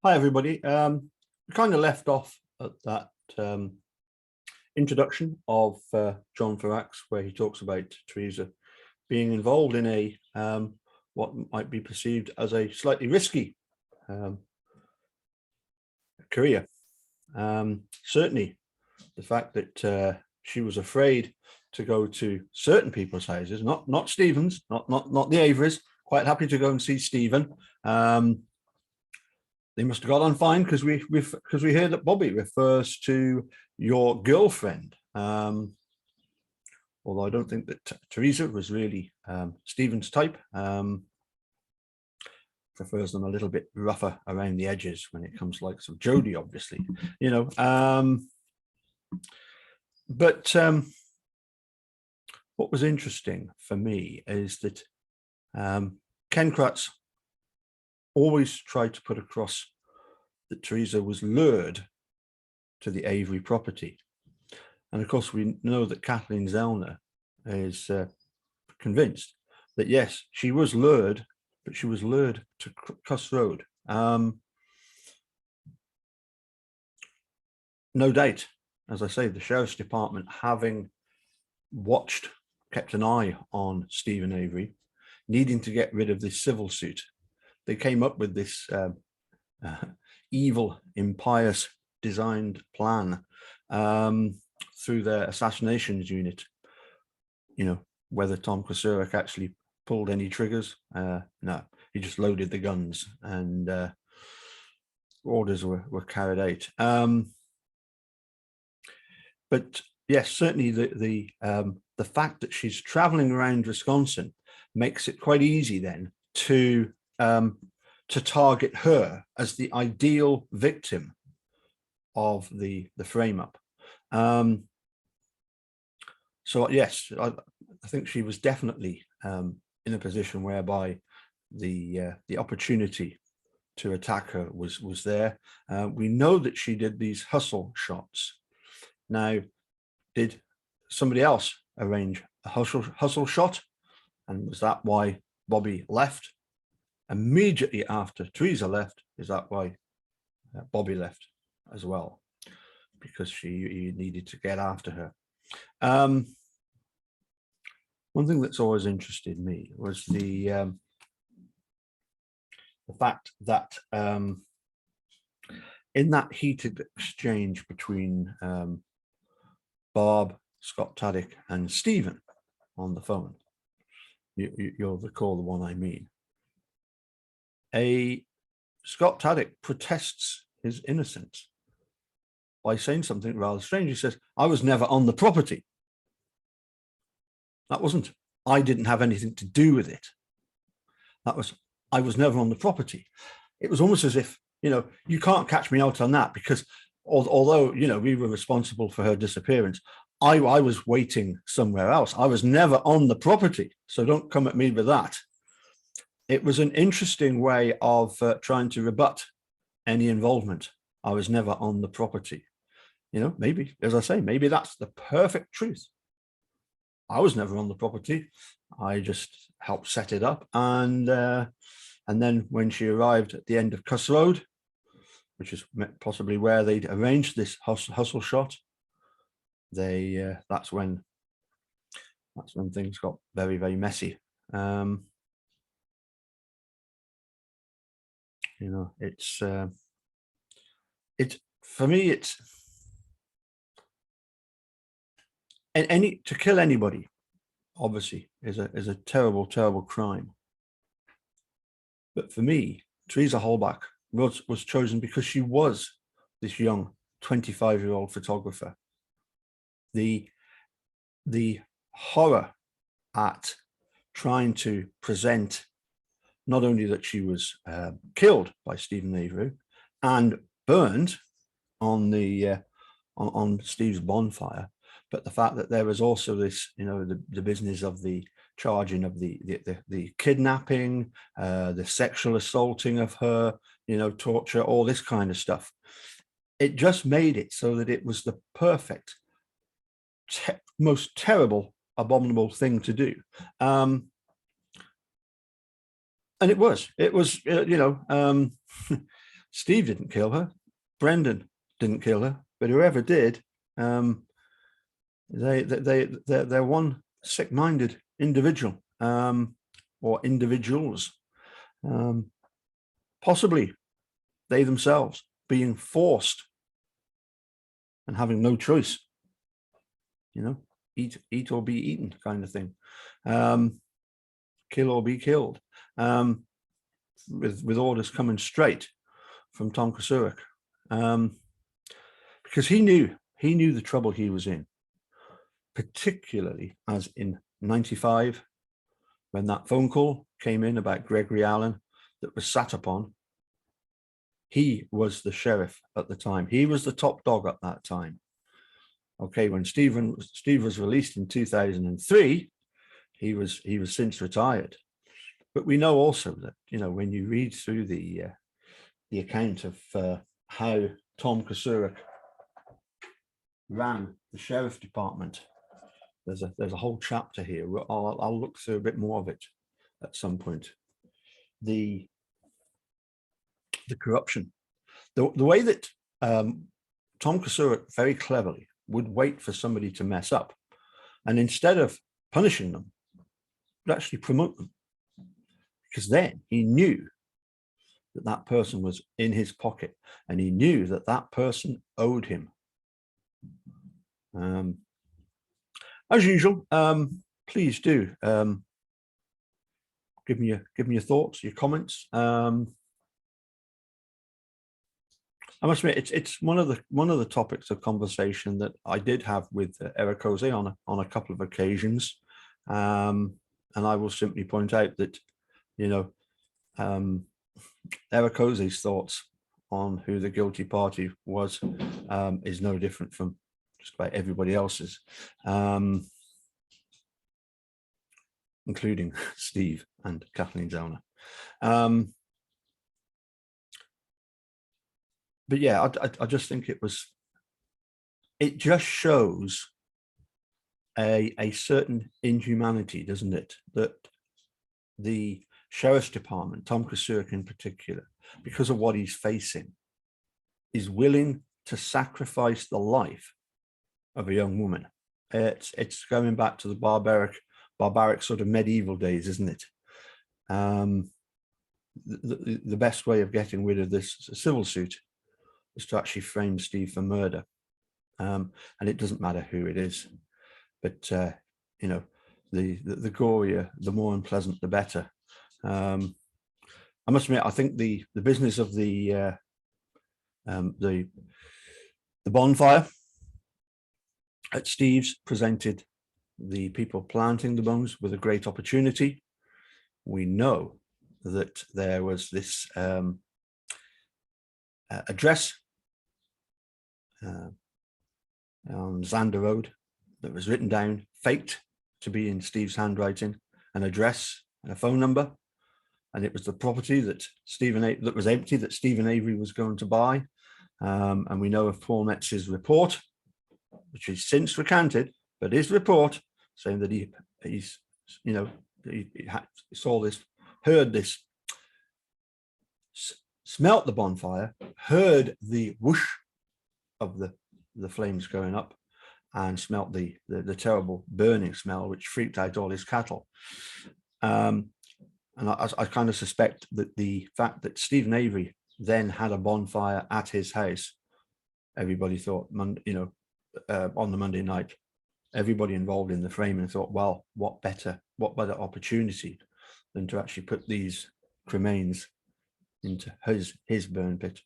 Hi, everybody. We kind of left off at that introduction of John Farrax, where he talks about Teresa being involved in a what might be perceived as a slightly risky career. Certainly, the fact that she was afraid to go to certain people's houses, not Stephen's, not the Averys. Quite happy to go and see Stephen. They must have got on fine because we hear that Bobby refers to your girlfriend. Although I don't think that Teresa was really Stephen's type. Prefers them a little bit rougher around the edges when it comes to likes of Jodie, obviously, you know. But what was interesting for me is that Ken Kratz always tried to put across that Teresa was lured to the Avery property. And of course, we know that Kathleen Zellner is convinced that, yes, she was lured, but she was lured to Cuss Road. No doubt, as I say, the Sheriff's Department, having kept an eye on Stephen Avery, needing to get rid of this civil suit, they came up with this evil, impious designed plan through their assassinations unit. You know, whether Tom Kosurek actually pulled any triggers, no, he just loaded the guns and orders were carried out. But yes, certainly the fact that she's traveling around Wisconsin makes it quite easy then to target her as the ideal victim of the frame up. So yes, I think she was definitely in a position whereby the opportunity to attack her was there. We know that she did these hustle shots. Now, did somebody else arrange a hustle shot? And was that why Bobby left? Immediately after Teresa left, is that why Bobby left as well? Because he needed to get after her. One thing that's always interested me was the fact that in that heated exchange between Bob, Scott Taddick, and Stephen on the phone, you'll recall the one I mean. Scott Taddick protests his innocence by saying something rather strange. He says, "I was never on the property." That wasn't, "I didn't have anything to do with it." That was, "I was never on the property." It was almost as if, you know, you can't catch me out on that, because although, you know, we were responsible for her disappearance, I was waiting somewhere else. I was never on the property, so don't come at me with that. It was an interesting way of trying to rebut any involvement. I was never on the property. You know, maybe, as I say, maybe that's the perfect truth. I was never on the property. I just helped set it up. And then when she arrived at the end of Cuss Road, which is possibly where they'd arranged this hustle shot, that's when things got very, very messy. You know, it's for me, it's to kill anybody, obviously, is a terrible, terrible crime. But for me, Teresa Halback was chosen because she was this young 25-year-old photographer. The horror at trying to present not only that she was killed by Stephen Avery and burned on on Steve's bonfire, but the fact that there was also this, you know, the business of the charging of the kidnapping, the sexual assaulting of her, you know, torture, all this kind of stuff. It just made it so that it was the perfect, most terrible, abominable thing to do. And it was, you know, Steve didn't kill her. Brendan didn't kill her, but whoever did, they're one sick-minded individual, or individuals, possibly they themselves being forced and having no choice, eat or be eaten kind of thing, kill or be killed, with orders coming straight from Tom Kasurik, because he knew the trouble he was in, particularly as in 95, when that phone call came in about Gregory Allen that was sat upon. He was the sheriff at the time. He was the top dog at that time. Okay, when Steve was released in 2003, he was since retired. But we know also that, when you read through the account of how Tom Kasurik ran the sheriff department, there's a whole chapter here. I'll look through a bit more of it at some point. The corruption, the way that Tom Kasurik very cleverly would wait for somebody to mess up, and instead of punishing them, would actually promote them, because then he knew that that person was in his pocket, and he knew that that person owed him. As usual, please do give me your thoughts, your comments. I must admit, it's one of the topics of conversation that I did have with Eric Jose on a couple of occasions, and I will simply point out that Eric Jose's thoughts on who the guilty party was is no different from just about everybody else's, including Steve and Kathleen Zellner. But yeah, I just think it just shows a certain inhumanity, doesn't it? That the sheriff's department, Tom Kasurik in particular, because of what he's facing, is willing to sacrifice the life of a young woman. It's going back to the barbaric sort of medieval days, isn't it? The best way of getting rid of this civil suit is to actually frame Steve for murder, and it doesn't matter who it is, but the gorier, the more unpleasant, the better. I must admit, I think the business of the bonfire at Steve's presented the people planting the bones with a great opportunity. We know that there was this address on Zander Road that was written down, faked to be in Steve's handwriting, an address and a phone number, and it was the property that that was empty that Stephen Avery was going to buy. And we know of Paul Metz's report, which is since recanted, but his report saying that he saw this, heard this, smelt the bonfire, heard the whoosh of the flames going up, and smelt the terrible burning smell, which freaked out all his cattle. And I kind of suspect that the fact that Stephen Avery then had a bonfire at his house, everybody thought, on the Monday night, everybody involved in the framing thought, well, what better opportunity than to actually put these cremains into his burn pit.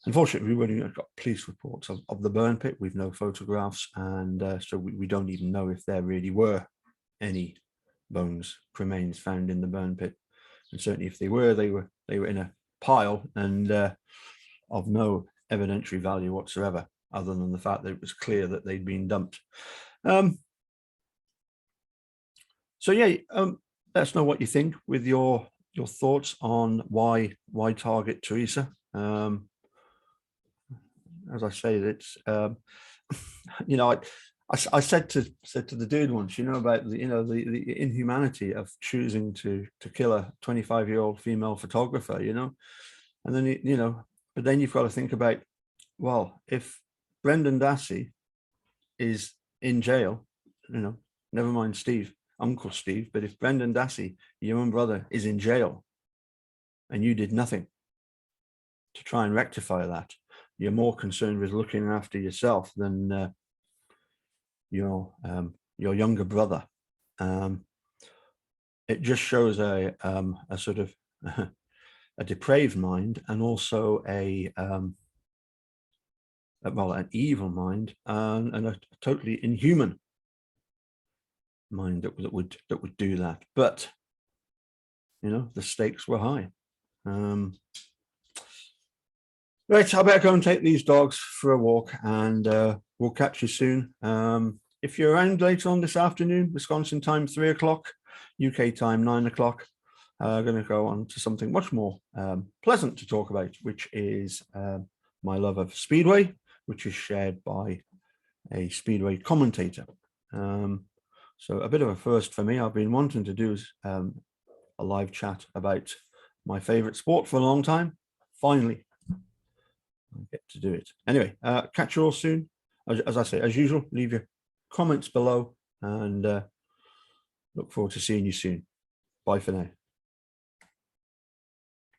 Unfortunately, we've only got police reports of the burn pit. We've no photographs, and so we don't even know if there really were any bones, cremains found in the burn pit. And certainly if they were in a pile and of no evidentiary value whatsoever, other than the fact that it was clear that they'd been dumped. So yeah, let us know what you think with your thoughts on why target Teresa. As I say, it's I said to the dude once, you know, about the, you know, the inhumanity of choosing to kill a 25-year-old female photographer, you know, and then you know, but then you've got to think about, well, if Brendan Dassey is in jail, you know, never mind Steve, Uncle Steve, but if Brendan Dassey, your own brother, is in jail, and you did nothing to try and rectify that, you're more concerned with looking after yourself than your younger brother. It just shows a sort of a depraved mind, and also well, an evil mind, and a totally inhuman mind that would do that. But you know, the stakes were high. Right, I better go and take these dogs for a walk, and we'll catch you soon. If you're around later on this afternoon, Wisconsin time 3 o'clock, UK time 9 o'clock, going to go on to something much more pleasant to talk about, which is my love of Speedway, which is shared by a Speedway commentator. So a bit of a first for me. I've been wanting to do a live chat about my favorite sport for a long time. Finally, I get to do it. Anyway, catch you all soon. As I say, as usual, leave your comments below, and look forward to seeing you soon. Bye for now.